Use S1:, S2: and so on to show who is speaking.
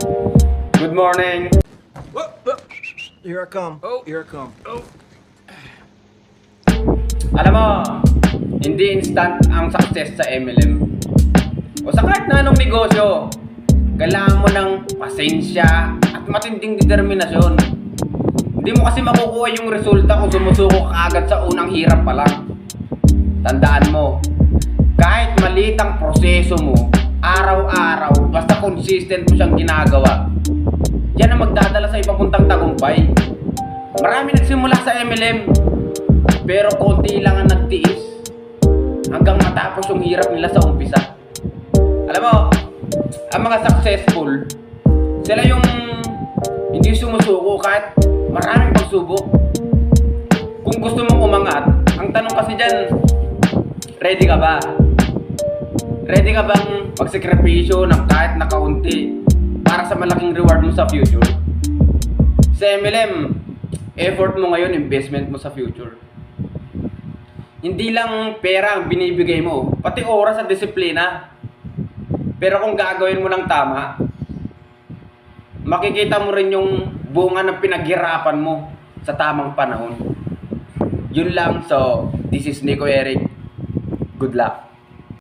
S1: Good morning.
S2: Here I come.
S3: Oh.
S2: Here I come.
S1: Alam mo, hindi instant ang success sa MLM. O sa kahit na anong negosyo, kailangan mo ng pasensya at matinding determinasyon. Hindi mo kasi makukuha yung resulta kung sumusuko ka agad sa unang hirap pa lang. Tandaan mo, kahit maliit ang proseso mo, araw-araw, basta consistent mo siyang ginagawa, yan ang magdadala sa ipapuntang tagumpay. Marami nagsimula sa MLM, pero konti lang ang nagtiis hanggang matapos yung hirap nila sa umpisa. Alam mo, ang mga successful, sila yung hindi sumusuko kahit maraming pagsubok. Kung gusto mong umangat, ang tanong kasi dyan, ready ka ba? Ready ka bang magsakripisyo ng kahit na kaunti para sa malaking reward mo sa future? Sa MLM, effort mo ngayon, investment mo sa future. Hindi lang pera ang binibigay mo, pati oras at disiplina. Pero kung gagawin mo ng tama, makikita mo rin yung bunga ng pinaghirapan mo sa tamang panahon. Yun lang. So, this is Nico Eric. Good luck.